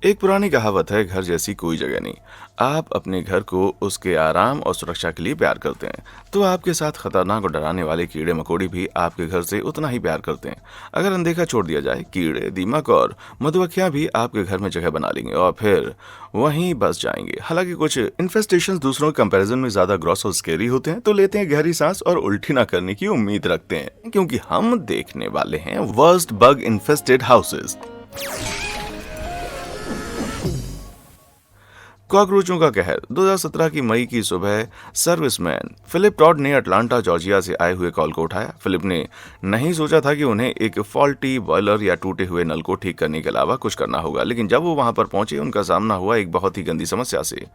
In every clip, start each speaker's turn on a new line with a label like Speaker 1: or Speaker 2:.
Speaker 1: एक पुरानी कहावत है, घर जैसी कोई जगह नहीं। आप अपने घर को उसके आराम और सुरक्षा के लिए प्यार करते हैं, तो आपके साथ खतरनाक और डराने वाले कीड़े मकोड़े भी आपके घर से उतना ही प्यार करते हैं। अगर अनदेखा छोड़ दिया जाए, कीड़े, दीमक और मधुमक्खियां भी आपके घर में जगह बना लेंगे और फिर वहीं बस जाएंगे। हालांकि कुछ इन्फेस्टेशन दूसरों के कंपैरिजन में ज्यादा ग्रॉस और स्केरी होते हैं, तो लेते हैं गहरी सांस और उल्टी ना करने की उम्मीद रखते हैं, क्योंकि हम देखने वाले हैं वर्स्ट बग इन्फेस्टेड हाउसेज। कॉकरोचों का कहर। 2017 की मई की सुबह सर्विसमैन फिलिप टॉड ने अटलांटा जॉर्जिया से आए हुए कॉल को उठाया। फिलिप ने नहीं सोचा था कि उन्हें एक फॉल्टी बॉयलर या टूटे हुए नल को ठीक करने के अलावा कुछ करना होगा, लेकिन जब वो वहां पर पहुंचे, उनका सामना हुआ एक बहुत ही गंदी समस्या से।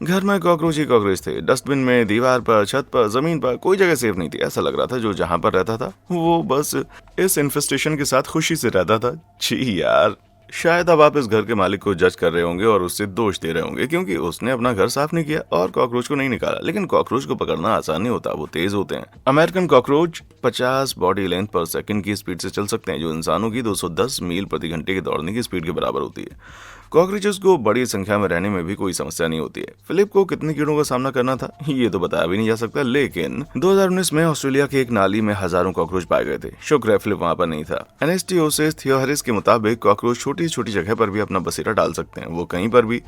Speaker 1: घर में कॉकरोच ही कॉकरोच थे। डस्टबिन में, दीवार पर, छत पर, जमीन पर, कोई जगह सेफ नहीं थी। ऐसा लग रहा था जो जहां पर रहता था वो बस इस इन्फेस्टेशन के साथ खुशी से रहता था। छी यार, शायद अब आप इस घर के मालिक को जज कर रहे होंगे और उससे दोष दे रहे होंगे क्योंकि उसने अपना घर साफ नहीं किया और कॉकरोच को नहीं निकाला। लेकिन कॉकरोच को पकड़ना आसान नहीं होता, वो तेज होते हैं। अमेरिकन कॉकरोच 50 बॉडी लेंथ पर सेकंड की स्पीड से चल सकते हैं, जो इंसानों की 210 मील प्रति घंटे के दौड़ने की स्पीड के बराबर होती है। कॉकरोचेस को बड़ी संख्या में रहने में भी कोई समस्या नहीं होती है। फिलिप को कितने कीड़ों का सामना करना था ये तो बताया भी नहीं जा सकता, लेकिन 2019 में ऑस्ट्रेलिया के एक नाली में हजारों कॉकरोच पाए गए थे। शुक्र है फिलिप वहां पर नहीं था। एनेस्टियोसिस थियोहारिस के मुताबिक कॉकरोच छोटी छोटी जगह पर भी अपना बसेरा डाल सकते हैं, वो कहीं पर भी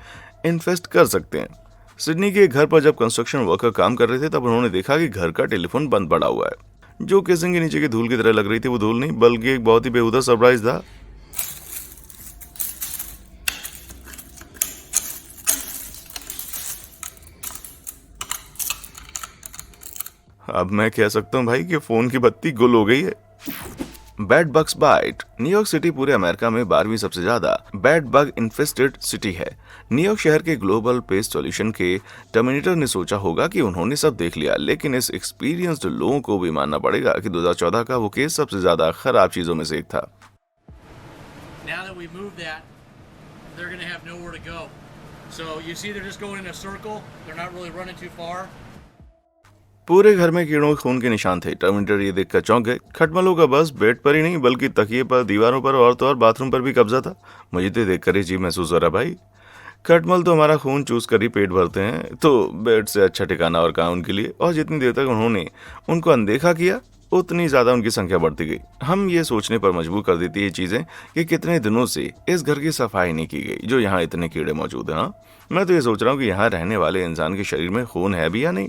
Speaker 1: इन्फेस्ट कर सकते हैं। सिडनी के एक घर पर जब कंस्ट्रक्शन वर्कर काम कर रहे थे, तब उन्होंने देखा कि घर का टेलीफोन बंद पड़ा हुआ है। जो केसिंग के नीचे की धूल की तरह लग रही थी, वो धूल नहीं बल्कि एक बहुत ही बेहुदा सरप्राइज था। अब मैं कह सकता हूँ भाई कि फोन की बत्ती गुल हो गई है। Bed bugs bite. New York city पूरे अमेरिका में 12वीं सबसे ज्यादा बैड बग इन्फेस्टेड सिटी है। न्यूयॉर्क शहर के ग्लोबल पेस्ट सॉल्यूशन के टर्मिनेटर ने सोचा होगा कि उन्होंने सब देख लिया, लेकिन इस एक्सपीरियंस्ड लोगों को भी मानना पड़ेगा कि 2014 का वो केस सबसे ज्यादा खराब चीजों में से एक था।
Speaker 2: Now that we've moved that, they're going to have nowhere to go. So you see they're just going in a circle. They're not really running too far.
Speaker 1: पूरे घर में कीड़ों के खून के निशान थे। टर्मिनेटर ये देखकर चौंक गए। खटमलों का बस बेड पर ही नहीं बल्कि तकिए पर, दीवारों पर और तो और बाथरूम पर भी कब्जा था। मुझे तो देखकर ही अजीब महसूस हो रहा भाई। खटमल तो हमारा खून चूस कर ही पेट भरते हैं, तो बेड से अच्छा ठिकाना और कहाँ उनके लिए। और जितनी देर तक उन्होंने उनको अनदेखा किया, उतनी ज्यादा उनकी संख्या बढ़ती गई। हम ये सोचने पर मजबूर कर देती है ये चीजें कि कितने दिनों से इस घर की सफाई नहीं की गई, जो यहाँ इतने कीड़े मौजूद हैं। हाँ, मैं तो ये सोच रहा हूँ कि यहाँ रहने वाले इंसान के शरीर में खून है भी या नहीं।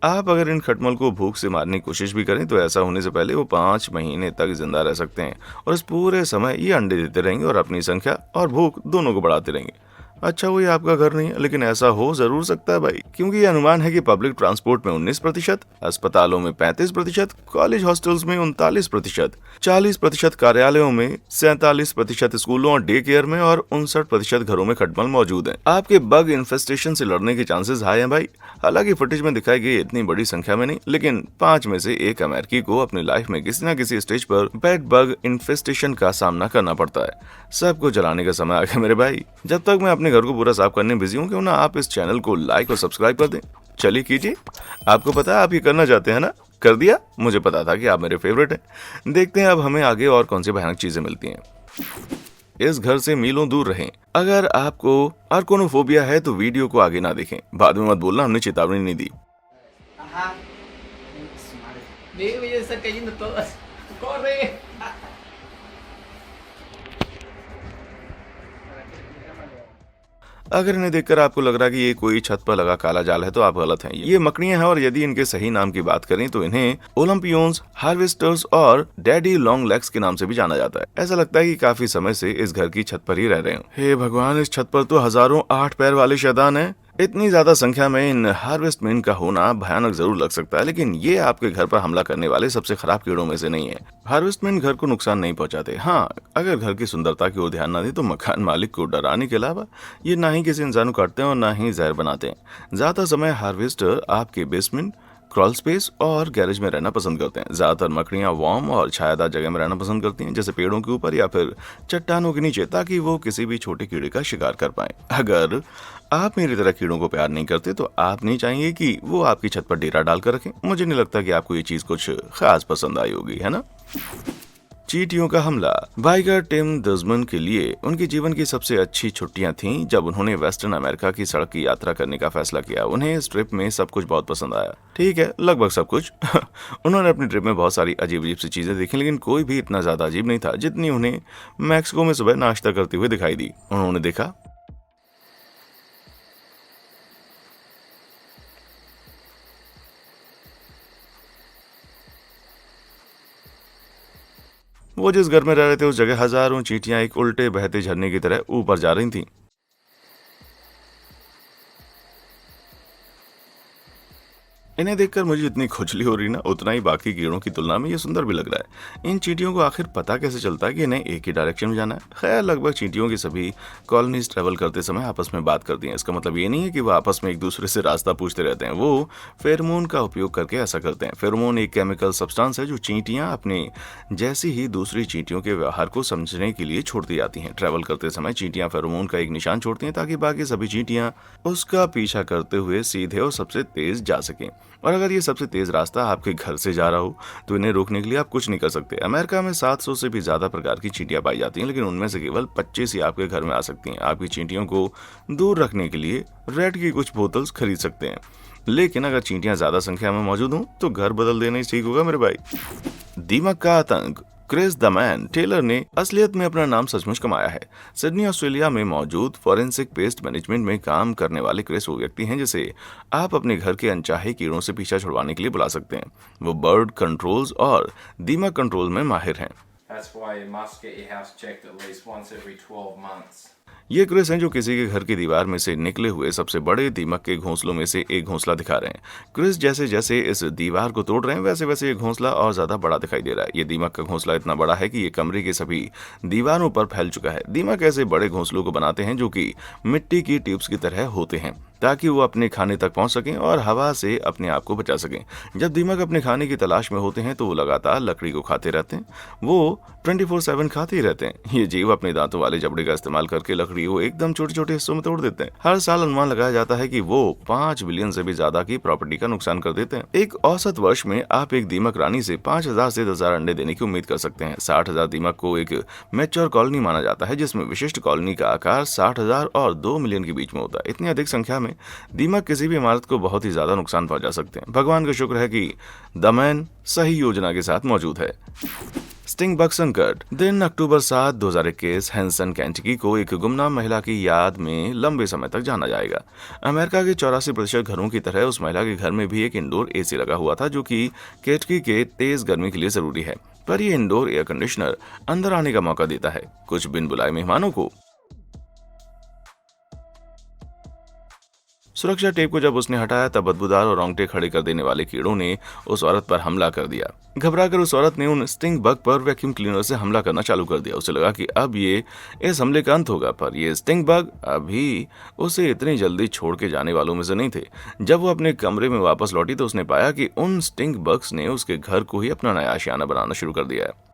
Speaker 1: आप अगर इन खटमल को भूख से मारने की कोशिश भी करें, तो ऐसा होने से पहले वो 5 महीने तक जिंदा रह सकते हैं और इस पूरे समय ये अंडे देते रहेंगे और अपनी संख्या और भूख दोनों को बढ़ाते रहेंगे। अच्छा, वो ये आपका घर नहीं है, लेकिन ऐसा हो जरूर सकता है भाई, क्योंकि ये अनुमान है कि पब्लिक ट्रांसपोर्ट में 19%, अस्पतालों में 35%, कॉलेज हॉस्टल्स में 39%, 40% कार्यालयों में, 47% स्कूलों और डे केयर में और 59% घरों में खटमल मौजूद हैं। आपके बग इन्फेस्टेशन से लड़ने के चांसेस हाई हैं भाई। हालांकि फुटेज में दिखाई गई इतनी बड़ी संख्या में नहीं, लेकिन 5 में से 1 अमेरिकी को अपनी लाइफ में किसी न किसी स्टेज पर बैड बग इन्फेस्टेशन का सामना करना पड़ता है। सबको जलाने का समय आ गया मेरे भाई। जब तक मैं अपने घर को पूरा साफ करने में बिजी हूँ, क्यों ना आप इस चैनल को लाइक और सब्सक्राइब कर दें। चलिए कीजिए। आपको पता है आप ये करना चाहते हैं ना, कर दिया। मुझे पता था कि आप मेरे फेवरेट हैं। देखते हैं अब हमें आगे और कौन सी भयानक चीजें मिलती हैं। इस घर से मीलों दूर रहें। अगर आपको आर्कोनोफोबिया है तो वीडियो को आगे ना देखें। बाद में मत बोलना हमने चेतावनी नहीं दी।
Speaker 3: Ajá. Ve, ya están cayendo todas. ¡Corre!
Speaker 1: अगर इन्हें देखकर आपको लग रहा है कि ये कोई छत पर लगा काला जाल है, तो आप गलत हैं। ये मकड़ियां हैं और यदि इनके सही नाम की बात करें तो इन्हें ओलंपियंस, हार्वेस्टर्स और डैडी लॉन्ग लेग्स के नाम से भी जाना जाता है। ऐसा लगता है कि काफी समय से इस घर की छत पर ही रह रहे हैं। हे भगवान, इस छत पर तो हजारों 8 पैर वाले शैतान हैं। इतनी ज्यादा संख्या में इन हार्वेस्टमैन का होना भयानक जरूर लग सकता है, लेकिन ये आपके घर पर हमला करने वाले सबसे खराब कीड़ों में से नहीं है। हार्वेस्टमैन घर को नुकसान नहीं पहुंचाते। हाँ, अगर घर की सुंदरता की ओर ध्यान न दे तो मकान मालिक को डराने के अलावा ये ना ही किसी इंसान को काटते हैं और ना ही जहर बनाते हैं। ज्यादा समय हार्वेस्टर आपके बेसमेंट, क्रॉल स्पेस और गैरेज में रहना पसंद करते हैं। ज्यादातर मकड़ियां वार्म और छायादार जगह में रहना पसंद करती हैं, जैसे पेड़ों के ऊपर या फिर चट्टानों के नीचे, ताकि वो किसी भी छोटे कीड़े का शिकार कर पाए। अगर आप मेरी तरह कीड़ों को प्यार नहीं करते तो आप नहीं चाहेंगे कि वो आपकी छत पर डेरा डालकर रखें। मुझे नहीं लगता कि आपको ये चीज कुछ खास पसंद आई होगी, है ना? चींटियों का हमला। बाइकर टिम दजमन के लिए उनके जीवन की सबसे अच्छी छुट्टियां थीं जब उन्होंने वेस्टर्न अमेरिका की सड़क की यात्रा करने का फैसला किया। उन्हें इस ट्रिप में सब कुछ बहुत पसंद आया। ठीक है, लगभग सब कुछ। उन्होंने अपनी ट्रिप में बहुत सारी अजीब अजीब सी चीजें देखी, लेकिन कोई भी इतना ज्यादा अजीब नहीं था जितनी उन्हें मैक्सिको में सुबह नाश्ता करते हुए दिखाई दी। उन्होंने देखा वो जिस घर में रह रहे थे उस जगह हजारों चींटियां एक उल्टे बहते झरने की तरह ऊपर जा रही थीं। इन्हें देखकर मुझे जितनी खुजली हो रही ना, उतना ही बाकी कीड़ों की तुलना में ये सुंदर भी लग रहा है। इन चींटियों को आखिर पता कैसे चलता है कि इन्हें एक ही डायरेक्शन में जाना है? खैर, लगभग चींटियों की सभी कॉलोनीज ट्रेवल करते समय आपस में बात करती हैं। इसका मतलब ये नहीं है कि वो आपस में एक दूसरे से रास्ता पूछते रहते हैं। वो फेरोमोन का उपयोग करके ऐसा करते हैं। फेरोमोन एक केमिकल सब्सटेंस है जो चींटियां अपने जैसी ही दूसरी चींटियों के व्यवहार को समझने के लिए छोड़ती जाती हैं। ट्रेवल करते समय चींटियां फेरोमोन का एक निशान छोड़ती हैं ताकि बाकी सभी चींटियां उसका पीछा करते हुए सीधे और सबसे तेज जा सकें। और अगर ये सबसे तेज रास्ता आपके घर से जा रहा हो तो इन्हें रोकने के लिए आप कुछ नहीं कर सकते। अमेरिका में 700 से भी ज्यादा प्रकार की चींटियां पाई जाती हैं, लेकिन उनमें से केवल 25 ही आपके घर में आ सकती हैं। आपकी चींटियों को दूर रखने के लिए रेड की कुछ बोतल्स खरीद सकते हैं, लेकिन अगर चींटियां ज्यादा संख्या में मौजूद हों तो घर बदल देना ही ठीक होगा मेरे भाई। दीमक का आतंक। क्रिस द मैन टेलर ने असलियत में अपना नाम सचमुच कमाया है। सिडनी ऑस्ट्रेलिया में मौजूद फॉरेंसिक पेस्ट मैनेजमेंट में काम करने वाले क्रिस वो व्यक्ति हैं जिसे आप अपने घर के अनचाहे कीड़ों से पीछा छुड़वाने के लिए बुला सकते हैं। वो बर्ड कंट्रोल्स और दीमक कंट्रोल में माहिर हैं।
Speaker 4: That's why you must get your house checked at least once every 12 months.
Speaker 1: ये क्रिस हैं जो किसी के घर की दीवार में से निकले हुए सबसे बड़े दीमक के घोंसलों में से एक घोंसला दिखा रहे हैं। क्रिस जैसे जैसे इस दीवार को तोड़ रहे हैं वैसे वैसे ये घोंसला और ज्यादा बड़ा दिखाई दे रहा है। ये दीमक का घोंसला इतना बड़ा है कि ये कमरे के सभी दीवारों पर फैल चुका है। दीमक ऐसे बड़े घोंसलों को बनाते हैं जो कि मिट्टी की ट्यूब्स की तरह होते हैं ताकि वो अपने खाने तक पहुंच सकें और हवा से अपने आप को बचा सकें। जब दीमक अपने खाने की तलाश में होते हैं तो वो लगातार लकड़ी को खाते रहते हैं। वो 24/7 खाते ही रहते हैं। ये जीव अपने दांतों वाले जबड़े का इस्तेमाल करके लकड़ी को एकदम छोटे छोटे हिस्सों में तोड़ देते हैं। हर साल अनुमान लगाया जाता है कि वो 5 बिलियन से भी ज्यादा की प्रॉपर्टी का नुकसान कर देते हैं। एक औसत वर्ष में आप एक दीमक रानी से 5000 से 10,000 अंडे देने की उम्मीद कर सकते हैं। 60,000 दीमक को एक मैच्योर कॉलोनी माना जाता है, जिसमें विशिष्ट कॉलोनी का आकार 60,000 और 2 मिलियन के बीच में होता है। इतनी अधिक संख्या में दीमक किसी भी इमारत को बहुत ही ज्यादा नुकसान पहुंचा सकते हैं। भगवान का शुक्र है कि द मैन सही योजना के साथ मौजूद है। स्टिंग बग संकट। दिन अक्टूबर 7, 2021 हैंसन कैंटकी को एक गुमनाम महिला की याद में लंबे समय तक जाना जाएगा। अमेरिका के 84% घरों की तरह उस महिला के घर में भी एक इंडोर एसी लगा हुआ था जो कि कैंटकी के तेज गर्मी के लिए जरूरी है। पर यह इंडोर एयर कंडीशनर अंदर आने का मौका देता है कुछ बिन बुलाए मेहमानों को। सुरक्षा टेप को जब उसने हटाया तब बदबूदार और रोंगटे खड़े कर देने वाले कीड़ों ने उस औरत पर हमला कर दिया। घबराकर उस औरत ने उन स्टिंग बग पर वैक्यूम क्लीनर से हमला करना चालू कर दिया। उसे लगा कि अब ये इस हमले का अंत होगा, पर ये स्टिंग बग अभी उसे इतनी जल्दी छोड़ के जाने वालों में से नहीं थे। जब वो अपने कमरे में वापस लौटी तो उसने पाया कि उन स्टिंग बग्स ने उसके घर को ही अपना नया आशियाना बनाना शुरू कर दिया है।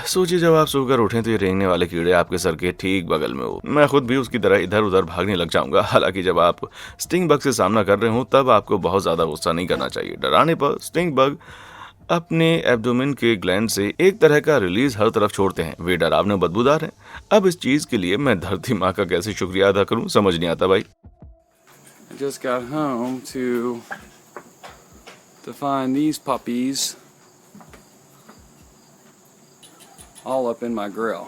Speaker 1: सोचिए जब आप सोकर उठें तो ये रेंगने वाले कीड़े आपके सर के ठीक बगल में हो। मैं खुद भी उसकी तरह इधर उधर भागने लग जाऊंगा। हालांकि जब आप स्टिंग बग से सामना कर रहे हो तब आपको बहुत ज्यादा गुस्सा नहीं करना चाहिए। डराने पर स्टिंग बग अपने एब्डोमेन के ग्लैंड से एक तरह का रिलीज हर तरफ छोड़ते हैं। वे डरावने बदबूदार हैं। अब इस चीज के लिए मैं धरती माँ का कैसे शुक्रिया अदा करूं समझ नहीं आता भाई।
Speaker 5: I just got home to find these puppies all up in my grill.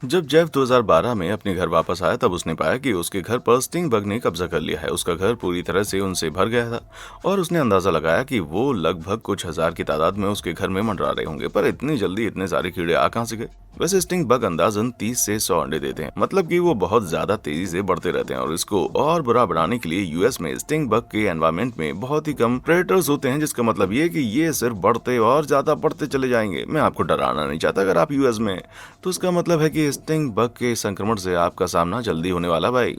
Speaker 1: जब जेफ 2012 में अपने घर वापस आया तब उसने पाया कि उसके घर पर स्टिंग बग ने कब्जा कर लिया है। उसका घर पूरी तरह से उनसे भर गया था और उसने अंदाजा लगाया कि वो लगभग कुछ हजार की तादाद में उसके घर में मंडरा रहे होंगे। पर इतनी जल्दी इतने सारे कीड़े आ कहां से गए? वैसे स्टिंग बग अंदाजन 30 से 100 अंडे देते हैं, मतलब कि वो बहुत ज्यादा तेजी से बढ़ते रहते हैं। और इसको और बुरा बनाने के लिए यूएस में स्टिंग बग के एनवायरमेंट में बहुत ही कम प्रेडेटर्स होते हैं, जिसका मतलब ये कि ये सिर्फ बढ़ते और ज्यादा बढ़ते चले जाएंगे। मैं आपको डराना नहीं चाहता, अगर आप यूएस में तो इसका मतलब है कि स्टिंग बग के संक्रमण से आपका सामना जल्दी होने वाला भाई।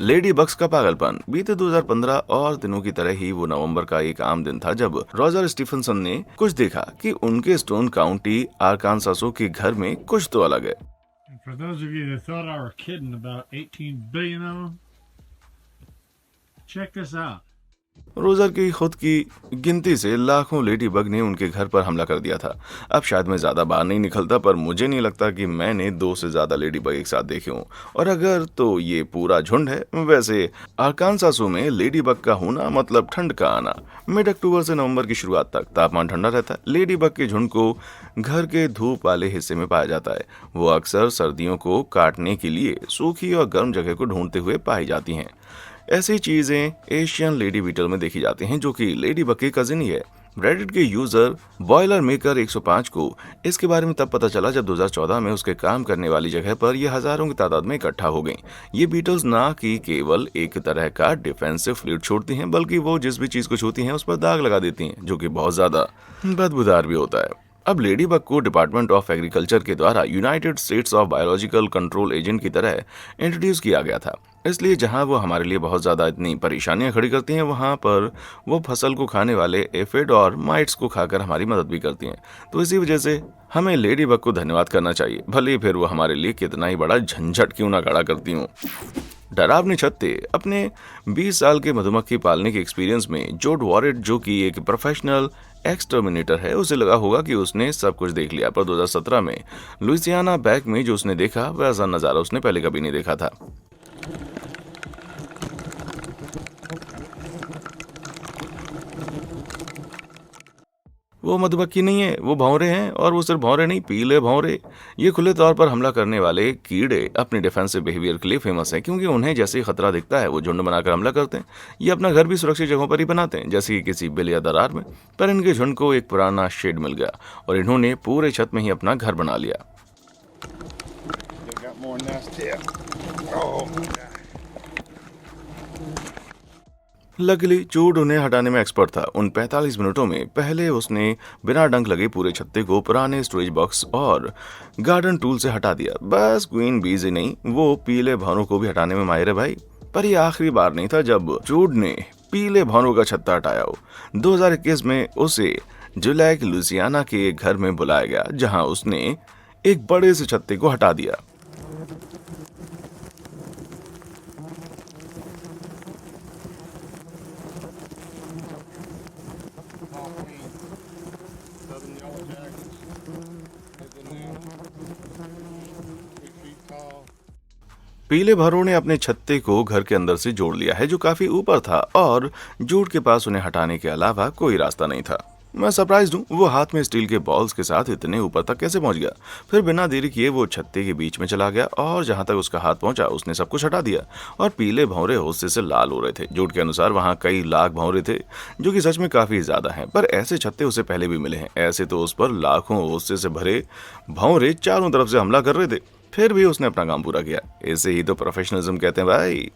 Speaker 1: लेडी बग्स का पागलपन। बीते 2015 और दिनों की तरह ही वो नवंबर का एक आम दिन था जब रॉजर स्टीफनसन ने कुछ देखा कि उनके स्टोन काउंटी आरकानसासो के घर में कुछ तो अलग है।
Speaker 6: And for those of you that thought I were kidding about 18 billion of them, check this out.
Speaker 1: Roger की खुद की गिनती से लाखों लेडी बग ने उनके घर पर हमला कर दिया था। अब शायद मैं ज्यादा बाहर नहीं निकलता, पर मुझे नहीं लगता कि मैंने 2 से ज्यादा लेडी बग एक साथ देखे हों, और अगर तो ये पूरा झुंड है। वैसे आरकानसासो में लेडी बग का होना मतलब ठंड का आना। मिड अक्टूबर से नवंबर की शुरुआत तक तापमान ठंडा रहता है। लेडी बग के झुंड को घर के धूप वाले हिस्से में पाया जाता है। वो अक्सर सर्दियों को काटने के लिए सूखी और गर्म जगह को ढूंढते हुए पाई जाती हैं। ऐसी चीजें एशियन लेडी बीटल में देखी जाती हैं, जो कि लेडी बग की कजिन ही है। रेडिट के यूजर बॉयलर मेकर 105 को इसके बारे में तब पता चला जब 2014 में उसके काम करने वाली जगह पर यह हजारों की तादाद में इकट्ठा हो गई। ये बीटल्स ना कि केवल एक तरह का डिफेंसिव फ्लूइड छोड़ती हैं, बल्कि वो जिस भी चीज को छूती हैं उस पर दाग लगा देती हैं, जो कि बहुत ज्यादा बदबूदार भी होता है। अब लेडी बग को डिपार्टमेंट ऑफ एग्रीकल्चर के द्वारा United states of biological control agent की तरह इंट्रोड्यूस किया गया था। इसलिए जहां वो हमारे लिए बहुत ज़्यादा इतनी परेशानियां खड़ी करती हैं, वहां पर वो फसल को खाने वाले एफिड और माइट्स को खाकर हमारी मदद भी करती हैं। तो इसी वजह से हमें लेडी बग को धन्यवाद करना चाहिए, भले ही फिर वो हमारे लिए कितना ही बड़ा झंझट क्यों ना खड़ा करती हूँ। डरावनी छत्ते। अपने 20 साल के मधुमक्खी पालने के एक्सपीरियंस में जो वॉरेट, जो कि एक प्रोफेशनल एक्सटर्मिनेटर है, उसे लगा होगा कि उसने सब कुछ देख लिया, पर 2017 में लुइसियाना बैक में जो उसने देखा वैसा नज़ारा उसने पहले कभी नहीं देखा था। वो मधुमक्खी नहीं है, वो भौरे हैं, और वो सिर्फ भौरे नहीं, पीले भौरे। ये खुले तौर पर हमला करने वाले कीड़े अपने डिफेंसिव बिहेवियर के लिए फेमस हैं, क्योंकि उन्हें जैसे ही खतरा दिखता है वो झुंड बनाकर हमला करते हैं। ये अपना घर भी सुरक्षित जगहों पर ही बनाते हैं, जैसे कि किसी बिल या दरार में। पर इनके झुंड को एक पुराना शेड मिल गया और इन्होंने पूरे छत में ही अपना घर बना लिया। लकीली चूड उन्हें हटाने में एक्सपर्ट था। उन 45 मिनटों में पहले उसने बिना डंक लगे पूरे छत्ते को पुराने स्टोरेज बॉक्स और गार्डन टूल से हटा दिया। बस क्वीन बीज ही नहीं, वो पीले भौरों को भी हटाने में माहिर है भाई। पर यह आखिरी बार नहीं था जब चूड ने पीले भौरों का छत्ता हटाया हो। 2021 में उसे जुलैक लुइसियाना के एक घर में बुलाया गया, जहां उसने एक बड़े से छत्ते को हटा दिया। पीले भौरों ने अपने छत्ते को घर के अंदर से जोड़ लिया है, जो काफी ऊपर था, और जूड के पास उन्हें हटाने के अलावा कोई रास्ता नहीं था। मैं सरप्राइज्ड हूँ, वो हाथ में स्टील के बॉल्स के साथ इतने ऊपर तक कैसे पहुंच गया। फिर बिना देरी किए वो छत्ते के बीच में चला गया और जहां तक उसका हाथ पहुंचा उसने सब कुछ हटा दिया, और पीले भौरे होस्से से लाल हो रहे थे। जूड के अनुसार वहां कई लाख भौरे थे, जो कि सच में काफी ज्यादा हैं, पर ऐसे छत्ते उसे पहले भी मिले हैं। ऐसे तो उस पर लाखों होस्से से भरे भौरे चारों तरफ से हमला कर रहे थे, फिर भी उसने अपना काम पूरा किया। इसे ही तो प्रोफेशनलिज्म कहते हैं भाई।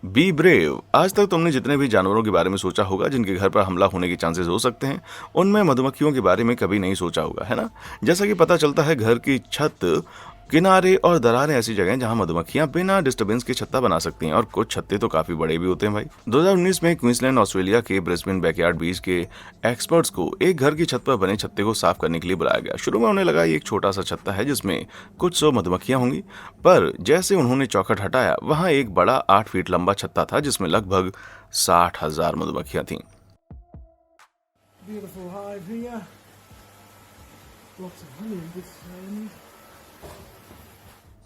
Speaker 1: Be brave. आज तक तुमने जितने भी जानवरों के बारे में सोचा होगा जिनके घर पर हमला होने के चांसेस हो सकते हैं, उनमें मधुमक्खियों के बारे में कभी नहीं सोचा होगा, है ना। जैसा कि पता चलता है, घर की छत, किनारे और दरारें ऐसी जगह हैं जहां मधुमक्खियां बिना डिस्टर्बेंस के छत्ता बना सकती हैं, और कुछ छत्ते तो काफी बड़े भी होते हैं भाई। 2019 में क्वींसलैंड ऑस्ट्रेलिया के ब्रिस्बेन बैकयार्ड बीच के एक्सपर्ट्स को एक घर की छत पर बने छत्ते को साफ करने के लिए बुलाया गया। शुरू में उन्हें लगा ये एक छोटा सा छत्ता है जिसमें कुछ 100 मधुमक्खियां होंगी, पर जैसे उन्होंने चौखट हटाया, वहां एक बड़ा 8 फीट लंबा छत्ता था जिसमें लगभग 60,000 मधुमक्खियां थीं।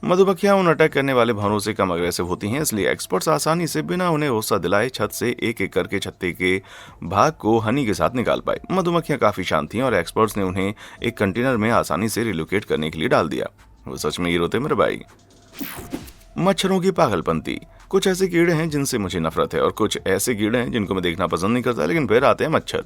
Speaker 1: मधुमक्खियां उन अटैक करने वाले भौरों से कम अग्रेसिव होती हैं, इसलिए एक्सपर्ट्स आसानी से बिना उन्हें गुस्सा दिलाए छत से एक एक करके छत्ते के भाग को हनी के साथ निकाल पाए। मधुमक्खियां काफी शांत थीं और एक्सपर्ट्स ने उन्हें एक कंटेनर में आसानी से रिलोकेट करने के लिए डाल दिया। वो सच में हीरो थे मेरे भाई। मच्छरों की पागलपंती। कुछ ऐसे कीड़े हैं जिनसे मुझे नफरत है, और कुछ ऐसे कीड़े हैं जिनको मैं देखना पसंद नहीं करता, लेकिन फिर आते हैं मच्छर।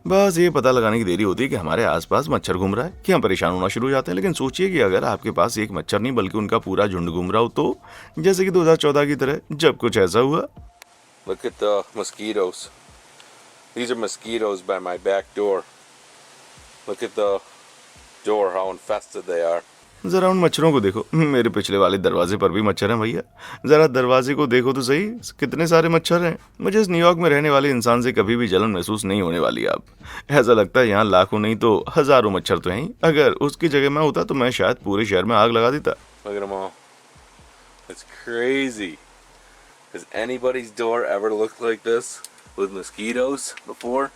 Speaker 1: बस ये पता लगाने की देरी होती है कि हमारे आसपास मच्छर घूम रहा है कि हम परेशान होना शुरू हो जाते हैं। लेकिन सोचिए कि अगर आपके पास एक मच्छर नहीं बल्कि उनका पूरा झुंड घूम रहा हो, तो जैसे कि 2014 की तरह जब कुछ ऐसा हुआ।
Speaker 7: Look at the mosquitoes. These are mosquitoes by my back door. Look at the door, how infested they are.
Speaker 1: जरा उन मच्छरों को देखो, मेरे पिछले वाले दरवाजे पर भी मच्छर हैं भैया। जरा दरवाजे को देखो तो सही, कितने सारे मच्छर हैं। मुझे इस न्यूयॉर्क में रहने वाले इंसान से कभी भी जलन महसूस नहीं होने वाली। आप ऐसा लगता है यहाँ लाखों नहीं तो हजारों मच्छर तो हैं ही। अगर उसकी जगह मैं होता तो मैं शायद पूरे शहर में आग लगा देता।
Speaker 7: Look at them all. It's crazy. Has anybody's door ever looked like this with mosquitoes before?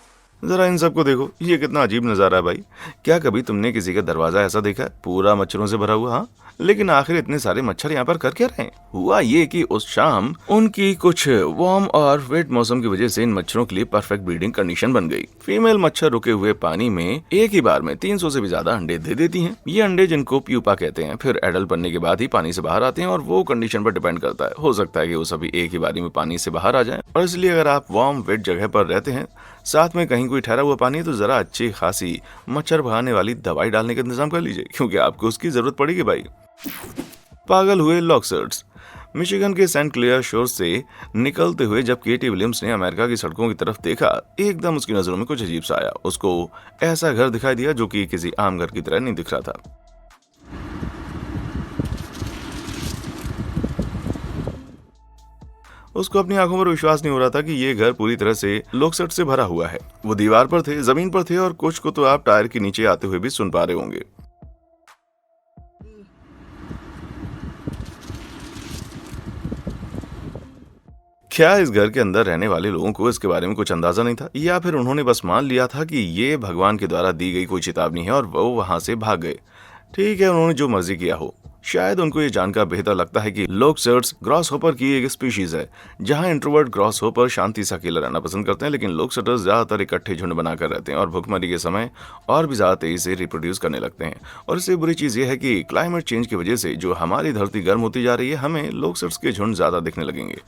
Speaker 1: जरा इन सबको देखो, ये कितना अजीब नजारा है भाई। क्या कभी तुमने किसी का दरवाजा ऐसा देखा है, पूरा मच्छरों से भरा हुआ? हाँ, लेकिन आखिर इतने सारे मच्छर यहाँ पर कर क्या रहे हैं? हुआ ये कि उस शाम उनकी कुछ वार्म और वेट मौसम की वजह से इन मच्छरों के लिए परफेक्ट ब्रीडिंग कंडीशन बन गई। फीमेल मच्छर रुके हुए पानी में एक ही बार में 300 से भी ज्यादा अंडे दे देती हैं। ये अंडे, जिनको प्यूपा कहते हैं, फिर एडल्ट बनने के बाद ही पानी से बाहर आते हैं और वो कंडीशन पर डिपेंड करता है। हो सकता है कि वो सभी एक ही बारी में पानी से बाहर आ जाए, और इसलिए अगर आप वार्म वेट जगह पर रहते हैं, साथ में कहीं कोई ठहरा हुआ पानी है, तो जरा अच्छी खासी मच्छर भगाने वाली दवाई डालने का इंतजाम कर लीजिए, क्योंकि आपको उसकी जरूरत पड़ेगी भाई। पागल हुए लॉक्सर्ट्स। मिशिगन के सेंट क्लेयर शोर से निकलते हुए जब केटी विलियम्स ने अमेरिका की सड़कों की तरफ देखा, एकदम उसकी नजरों में कुछ अजीब सा आया। उसको ऐसा घर दिखाई दिया जो कि किसी आम घर की तरह नहीं दिख रहा था। उसको अपनी आंखों पर विश्वास नहीं हो रहा था कि ये घर पूरी तरह से लोकसट से भरा हुआ है। वो दीवार पर थे, जमीन पर थे, और कुछ को तो आप टायर के नीचे आते हुए भी सुन पा रहे होंगे। क्या इस घर के अंदर रहने वाले लोगों को इसके बारे में कुछ अंदाजा नहीं था, या फिर उन्होंने बस मान लिया था कि ये भगवान के द्वारा दी गई कोई चेतावनी है और वो वहां से भाग गए? ठीक है, उन्होंने जो मर्जी किया हो। शायद उनको ये जानकर बेहतर लगता है कि लोकसर्ट्स ग्रॉस होपर की एक स्पीशीज है, जहां इंट्रोवर्ट ग्रॉस होपर शांति से अकेला रहना पसंद करते हैं, लेकिन लोकसर्ट्स ज्यादातर इकट्ठे झुंड बनाकर रहते हैं और भुखमरी के समय और भी ज्यादा तेजी से रिप्रोड्यूस करने लगते हैं। और इससे बुरी चीज ये है कि क्लाइमेट चेंज की वजह से जो हमारी धरती गर्म होती जा रही है, हमें लोकसर्ट्स के झुंड ज्यादा दिखने लगेंगे।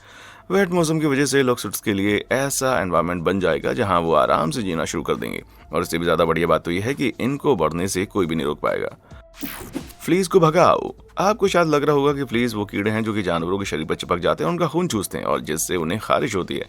Speaker 1: वेट मौसम की वजह से लोकसर्ट्स के लिए ऐसा एनवायरनमेंट बन जाएगा जहां वो आराम से जीना शुरू कर देंगे। और इससे भी ज्यादा बढ़िया बात तो यह है कि इनको बढ़ने से कोई भी नहीं रोक पाएगा। फ्लीज को भगाओ। आपको शायद लग रहा होगा कि फ्लीज वो कीड़े हैं जो कि जानवरों के शरीर पर चिपक जाते हैं, उनका खून चूसते हैं और जिससे उन्हें खारिश होती है।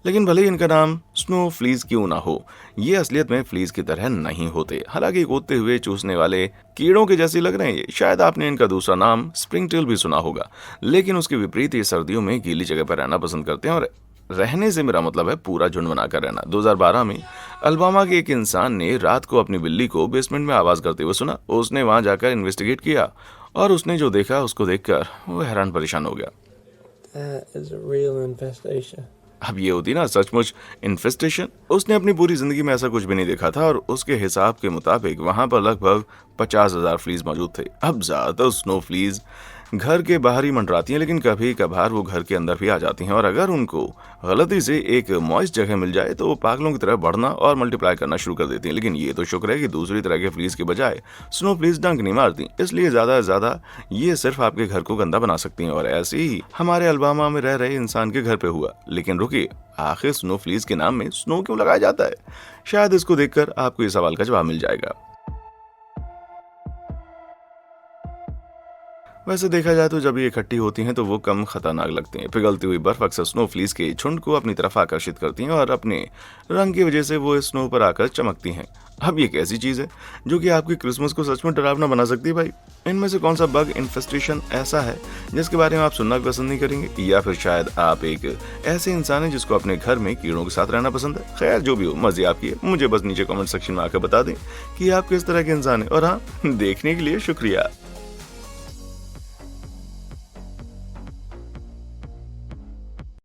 Speaker 1: लेकिन भले ही इनका नाम स्नो फ्लीज क्यों ना हो, ये असलियत में फ्लीज की तरह नहीं होते। हालांकि कूदते हुए चूसने वाले कीड़ों के जैसे लग रहे हैं ये। शायद आपने इनका दूसरा नाम स्प्रिंगटेल भी सुना होगा, लेकिन उसके विपरीत ये सर्दियों में गीली जगह पर रहना पसंद करते हैं। और रहने से मेरा मतलब है पूरा झुंड बनाकर रहना। 2012 में अल्बामा के एक इंसान ने रात को अपनी बिल्ली को बेसमेंट में आवाज करते हुए सुना। उसने वहां जाकर इन्वेस्टिगेट किया और उसने जो देखा उसको देखकर वो हैरान परेशान हो गया।
Speaker 8: That is a real infestation.
Speaker 1: अब ये होती ना सचमुच इन्फेस्टेशन। उसने अपनी पूरी जिंदगी में ऐसा कुछ भी नहीं देखा था, और उसके हिसाब के मुताबिक वहां पर लगभग 50,000 फ्लीज मौजूद थे। अब ज्यादातर स्नो फ्लीज घर के बाहर ही मंडराती हैं, लेकिन कभी कभार वो घर के अंदर भी आ जाती हैं। और अगर उनको गलती से एक मॉइस्ट जगह मिल जाए तो वो पागलों की तरह बढ़ना और मल्टीप्लाई करना शुरू कर देती हैं। लेकिन ये तो शुक्र है कि दूसरी तरह के फ्लीज के बजाय स्नो फ्लीज डंक नहीं मारती, इसलिए ज्यादा से ज्यादा ये सिर्फ आपके घर को गंदा बना सकती हैं। और ऐसे ही हमारे अल्बामा में रह रहे इंसान के घर पे हुआ। लेकिन रुकिए, आखिर स्नो फ्लीज के नाम में स्नो क्यों लगाया जाता है? शायद इसको देखकर आपको इस सवाल का जवाब मिल जाएगा। वैसे देखा जाए तो जब ये इकट्ठी होती हैं तो वो कम खतरनाक लगती हैं। पिघलती हुई बर्फ अक्सर स्नो फ्लीज के झुंड को अपनी तरफ आकर्षित करती हैं और अपने रंग की वजह से वो स्नो पर आकर चमकती हैं। अब ये कैसी चीज है जो कि आपकी क्रिसमस को सच में डरावना बना सकती है भाई? इनमें से कौन सा बग इन्फेस्टेशन ऐसा है जिसके बारे में आप सुनना भी पसंद नहीं करेंगे? या फिर शायद आप एक ऐसे इंसान हैं जिसको अपने घर में कीड़ों के साथ रहना पसंद है? खैर, जो भी हो, मर्जी आपकी है। मुझे बस नीचे कमेंट सेक्शन में आकर बता दें कि आप किस तरह के इंसान हैं। और हाँ, देखने के लिए शुक्रिया।